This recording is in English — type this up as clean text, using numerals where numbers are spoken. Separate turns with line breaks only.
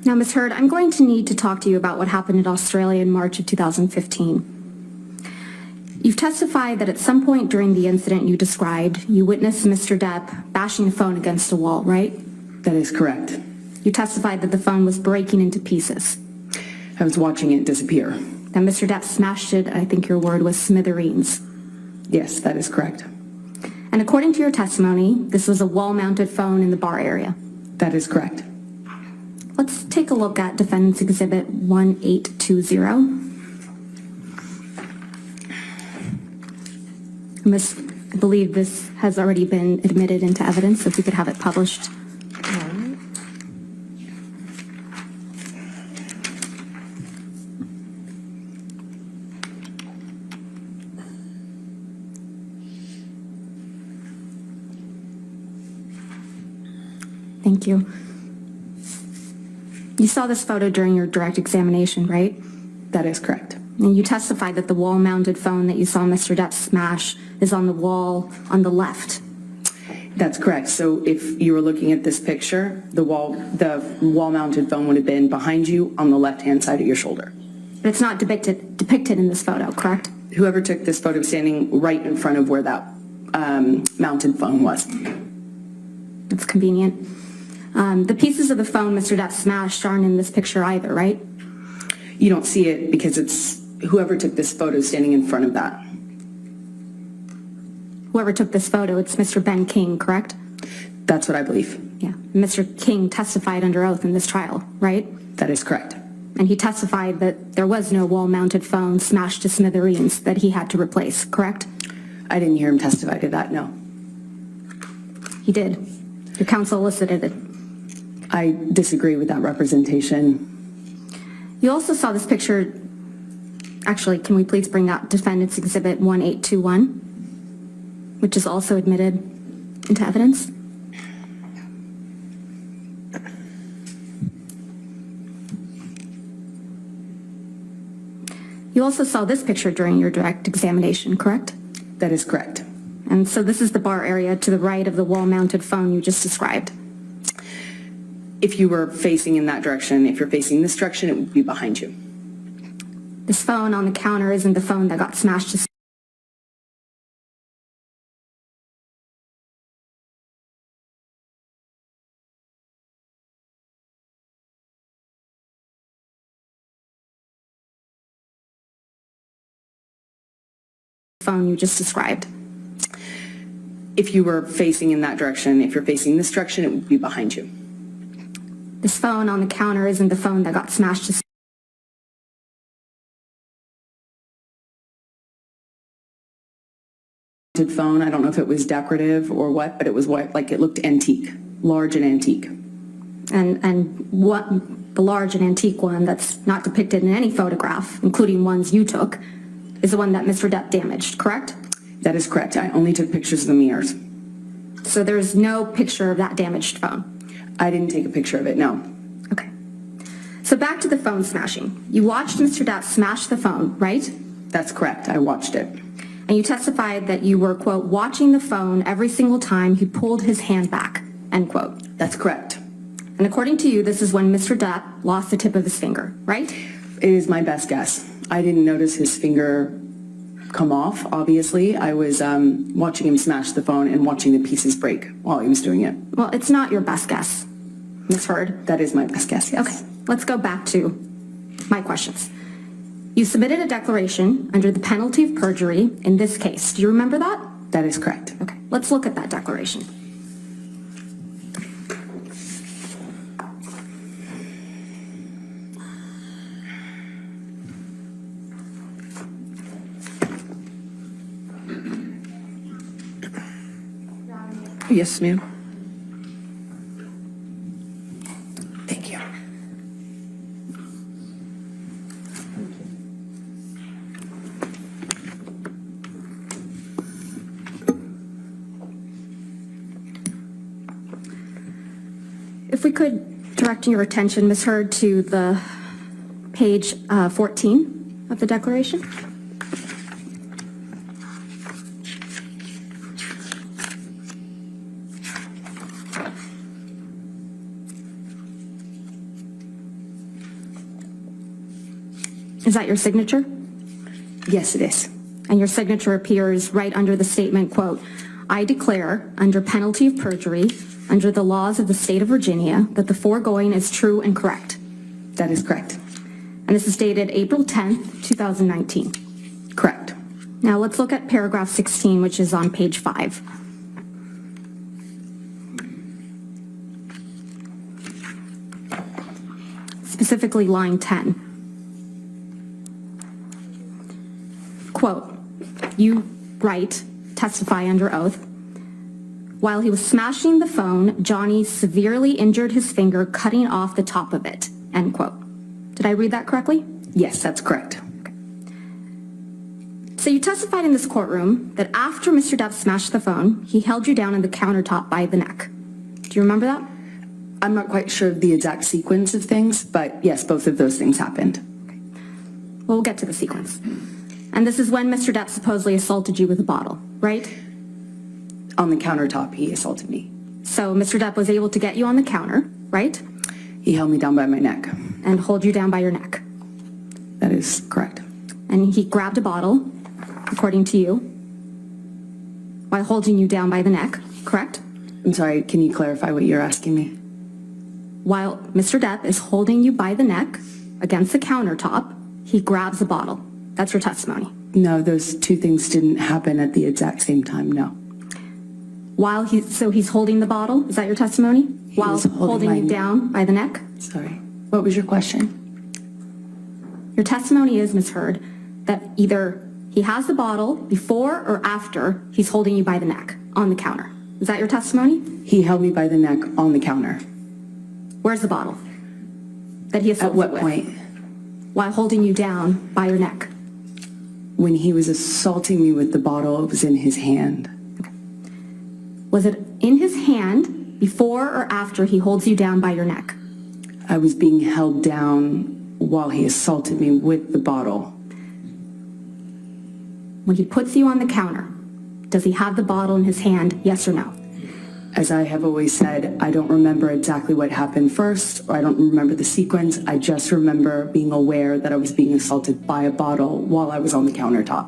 Now, Ms. Hurd, I'm going to need to talk to you about what happened in Australia in March of 2015. You've testified that at some point during the incident you described, you witnessed Mr. Depp bashing the phone against a wall, right?
That is correct.
You testified that the phone was breaking into pieces.
I was watching it disappear.
And Mr. Depp smashed it, I think your word was smithereens.
Yes, that is correct.
And according to your testimony, this was a wall-mounted phone in the bar area.
That is correct.
Let's take a look at Defendant's Exhibit 1820. I believe this has already been admitted into evidence, if we could have it published. Thank you. You saw this photo during your direct examination, right?
That is correct.
And you testified that the wall-mounted phone that you saw Mr. Depp smash is on the wall on the left.
That's correct. So if you were looking at this picture, the wall-mounted phone would have been behind you on the left-hand side of your shoulder.
But it's not depicted in this photo, correct?
Whoever took this photo was standing right in front of where that mounted phone was.
That's convenient. The pieces of the phone Mr. Depp smashed aren't in this picture either, right?
You don't see it because it's whoever took this photo standing in front of that.
Whoever took this photo, it's Mr. Ben King, correct?
That's what I believe.
Yeah. Mr. King testified under oath in this trial, right?
That is correct.
And he testified that there was no wall-mounted phone smashed to smithereens that he had to replace, correct?
I didn't hear him testify to that, no.
He did. Your counsel elicited it.
I disagree with that representation.
You also saw this picture. Actually, can we please bring up Defendant's Exhibit 1821, which is also admitted into evidence? You also saw this picture during your direct examination, correct?
That is correct.
And so this is the bar area to the right of the wall-mounted phone you just described.
If you were facing in that direction, if you're facing this direction, it would be behind you.
This phone on the counter isn't the phone that got smashed to phone you just described.
If you were facing in that direction, if you're facing this direction, it would be behind you.
This phone on the counter isn't the phone that got smashed to
phone. I don't know if it was decorative or what, but it was what, like it looked antique, large and antique.
And what the large and antique one that's not depicted in any photograph, including ones you took, is the one that Mr. Depp damaged, correct?
That is correct. I only took pictures of the mirrors.
So there's no picture of that damaged phone?
I didn't take a picture of it, no.
Okay. So back to the phone smashing. You watched Mr. Depp smash the phone, right?
That's correct. I watched it.
And you testified that you were, quote, watching the phone every single time he pulled his hand back, end quote.
That's correct.
And according to you, this is when Mr. Depp lost the tip of his finger, right?
It is my best guess. I didn't notice his finger come off, obviously. I was watching him smash the phone and watching the pieces break while he was doing it.
Well, it's not your best guess, Ms. Hurd.
That is my best guess, yes.
Okay, let's go back to my questions. You submitted a declaration under the penalty of perjury in this case. Do you remember that?
That is correct.
Okay, let's look at that declaration.
Yes, ma'am. Thank you.
If we could direct your attention, Ms. Hurd, to the page 14 of the declaration. Is that your signature?
Yes, it is.
And your signature appears right under the statement, quote, "I declare, under penalty of perjury, under the laws of the state of Virginia, that the foregoing is true and correct."
That is correct.
And this is dated April 10th, 2019.
Correct.
Now let's look at paragraph 16, which is on page 5. Specifically line 10. Quote, you write, testify under oath, "While he was smashing the phone, Johny severely injured his finger, cutting off the top of it," end quote. Did I read that correctly?
Yes, that's correct.
So you testified in this courtroom that after Mr. Depp smashed the phone, he held you down on the countertop by the neck. Do you remember that?
I'm not quite sure of the exact sequence of things, but yes, both of those things happened.
Well, we'll get to the sequence. And this is when Mr. Depp supposedly assaulted you with a bottle, right?
On the countertop, he assaulted me.
So Mr. Depp was able to get you on the counter, right?
He held me down by my neck.
And hold you down by your neck.
That is correct.
And he grabbed a bottle, according to you, while holding you down by the neck, correct?
I'm sorry, can you clarify what you're asking me?
While Mr. Depp is holding you by the neck against the countertop, he grabs a bottle. That's your testimony.
No, those two things didn't happen at the exact same time, no.
So he's holding the bottle, is that your testimony? While holding you down by the neck?
Sorry, what was your question?
Your testimony is, Ms. Heard, that either he has the bottle before or after he's holding you by the neck on the counter. Is that your testimony?
He held me by the neck on the counter.
Where's the bottle that he assaulted
you with?
At what point? While holding you down by your neck.
When he was assaulting me with the bottle, it was in his hand.
Was it in his hand before or after he holds you down by your neck?
I was being held down while he assaulted me with the bottle.
When he puts you on the counter, does he have the bottle in his hand, yes or no?
As I have always said, I don't remember exactly what happened first, or I don't remember the sequence. I just remember being aware that I was being assaulted by a bottle while I was on the countertop.